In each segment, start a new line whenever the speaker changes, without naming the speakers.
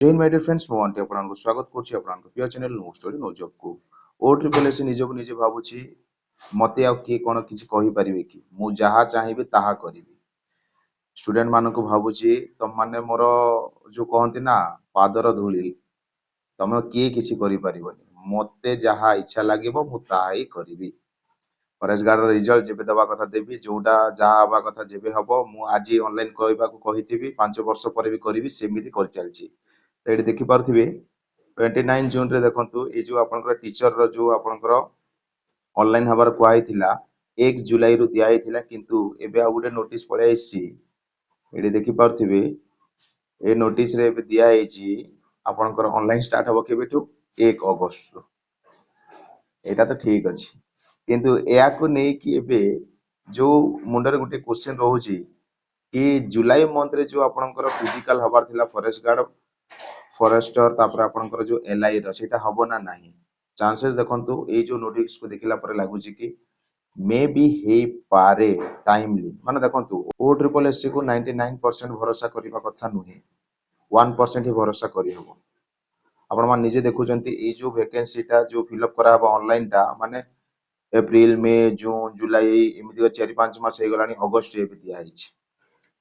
जय my dear friends Mohanty आपनको स्वागत करछि आपनको प्रिय channel no story no job को ओ ट्रिपल एस निजको निजे भाबुछि मते आ कि कोन किछि कहि परिबे कि मु जहा चाहिबे ताहा करिबि स्टूडेंट मानको भाबुछि तम माने मोर जो कहंती ना पादर धूली तमे किए किछि करि परिबनी मते जहा इच्छा लागिबो मु ताहा ही करिबि फॉरेस्ट गार्ड रिजल्ट जेबे दबा कथा देबी जोटा जहा हवा कथा जेबे हबो मु आजि ऑनलाइन कहबाकू कहिथिबि 5 वर्ष ପରେ भी करिबि सेमिति कर चलछि तो ये देखि पारथिबे 29 जून रे देखंतु ए जो आपनकर टीचर रो जो आपनकर ऑनलाइन हबार कुआई थिला 1 जुलाई रु दिया थिला किंतु एबे आ गुटे नोटिस पळे आइछि एडी देखि पारथिबे ए नोटिस रे एबे दिया आइछि आपनकर ऑनलाइन स्टार्ट हबो केबेटू 1 अगस्त रो एटा तो ठीक अछि किंतु एया को नै कि एबे जो मुंडर गुटे क्वेश्चन रहउछि कि जुलाई मंथ रे जो आपनकर फिजिकल हबार थिला फॉरेस्ट गार्ड फॉरेस्टर तापर आपनकर जो एलआई रो सेटा हबो ना नाही चांसेस देखंतु ए जो नोटिस को देखिला पर लागुछि कि मे बी हे पारे टाइमली माने देखंतु ओ ट्रिपल एससी को 99% भरोसा करिबा कथा नुहे 1% ही भरोसा करि हबो आपण मान निजे देखुचंती ए जो वैकेंसीटा जो फिलअप करा हबो ऑनलाइन टा माने एप्रिल मे जून जुलाई एमिति 4-5 मास हे गलानी अगस्त रे भी दिया हिच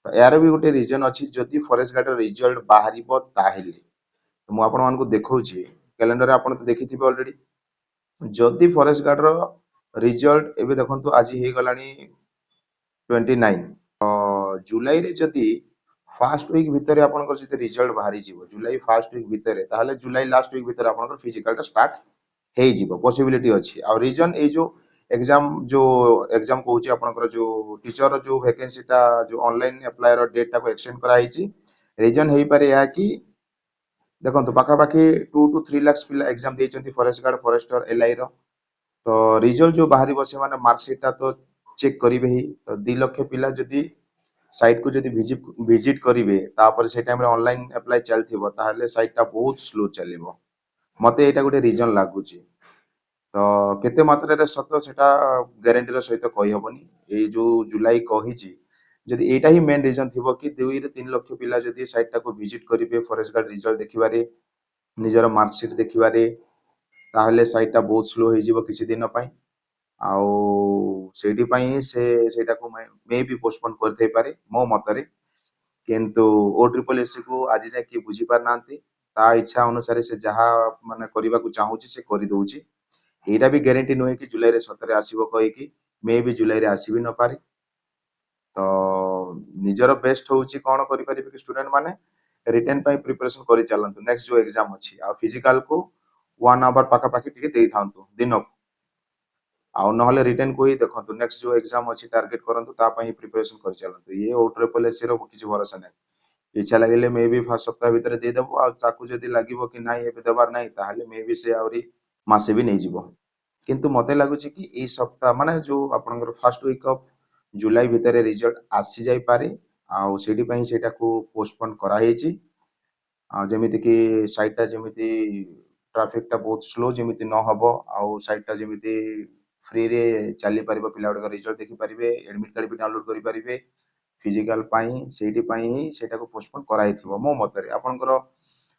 तो यार भी गोटे रीजन अछि जदि फॉरेस्ट गार्ड रिजल्ट बाहरिबो ताहेले तो मु आपण मान को देखौछि कैलेंडर आपण तो देखिथिबे ऑलरेडी जदि फॉरेस्ट गार्ड रो रिजल्ट एबे देखंतु आज हे गलानी 29 जुलाई रे जदि फर्स्ट वीक भितरे आपनकर जदि रिजल्ट बाहरी जीवो जुलाई फर्स्ट वीक भितरे ताहले जुलाई लास्ट वीक भितरे आपनकर फिजिकल टा स्टार्ट हेई जीवो पॉसिबिलिटी अछि आ रीजन ए जो एग्जाम कहूछि आपनकर जो टीचर जो वैकेंसी टा जो ऑनलाइन अप्लाई रो डेट टा को एक्सटेंड करा हिची रीजन हेई पारे या कि देखंतु पाखा पाखी 2 to 3 लाख पिला एग्जाम देइचंती फॉरेस्ट गार्ड फॉरेस्टर एलआई रो तो रिजल्ट जो बाहरी बसे माने मार्कशीट टा तो चेक करिवे ही तो 2 लाख पिला जदि साइट को जदि विजिट करिवे तापर से टाइम रे ऑनलाइन अप्लाई चलथिबो ताहले साइट टा बहुत स्लो चलिबो मते एटा गुटे रीजन लागुची तो केते मात्रा रे सत सेटा गारंटी रो सहित कहि हबनी ए जो जुलाई कहिची जदि एटा ही मेन रीजन थिबो कि 2 रे 3 लाख पिला जदि साइट टा को विजिट करिवे फॉरेस्ट गार्ड रिजल्ट देखिबारे निजर मार्कशीट देखिबारे ताहले साइट टा बहुत स्लो हे जीवो किछि दिन पई आउ सेडी पई से सेटा को मे भी पोस्टपोन करथै पारे मो मतरे किंतु ओ ट्रिपल एससी को आज जाय कि बुझी पार नांती ता इच्छा अनुसार से जहा माने करिबा को चाहूची से करि दउची एटा भी गारंटी नहे कि जुलाई रे सतरे आसीबो कहि कि मे भी जुलाई रे आसीबी न पारे तो निजर बेस्ट होउची कोन करि परिबे कि स्टूडेंट माने रिटन पई प्रिपरेशन करि चलंतु नेक्स्ट जो एग्जाम अछि आ फिजिकल को 1 आवर पाखा पाखी टिके देई थांतु दिन आउ नहले रिटन को ही देखंतु नेक्स्ट जो एग्जाम अछि टारगेट करंतु ता पई प्रिपरेशन करि चलंतु ये ओ ट्रिपल एससी रो किछि भरोसा नै इच्छा लागिले मे भी फर्स्ट सप्ताह भीतर दे देबो आ ताकू जदी लागिबो कि नाही एबे देबार नाही ताहले मे भी से आउरी मासे भी नै जीवो किंतु मते लागुछि कि ए सप्ताह माने जो आपनकर फर्स्ट वीक ऑफ जुलाई भीतर रिजल्ट आसी जाई पारे आ सेडी पई सेटा को पोस्टपोन करा हेची आ जेमिति कि साइट टा जेमिति ट्रैफिक टा बहुत स्लो जेमिति न हबो आ साइट टा जेमिति फ्री रे चली परिबो पिला गुडा रिजल्ट देखि परिबे एडमिट कार्ड भी डाउनलोड करि परिबे फिजिकल पई सेडी पई ही सेटा को पोस्टपोन कराई थिबो मो मतरे आपनकर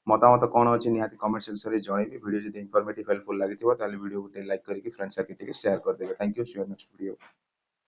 मतामत कोन अछि निहाती कमेंट सेक्शन रे जणेबी वीडियो जदि इंफॉर्मेटिव हेल्पफुल लागिथिबो ताले वीडियो को लाइक करिकि फ्रेंड्स सर्किल के शेयर कर देबे thank you see you next video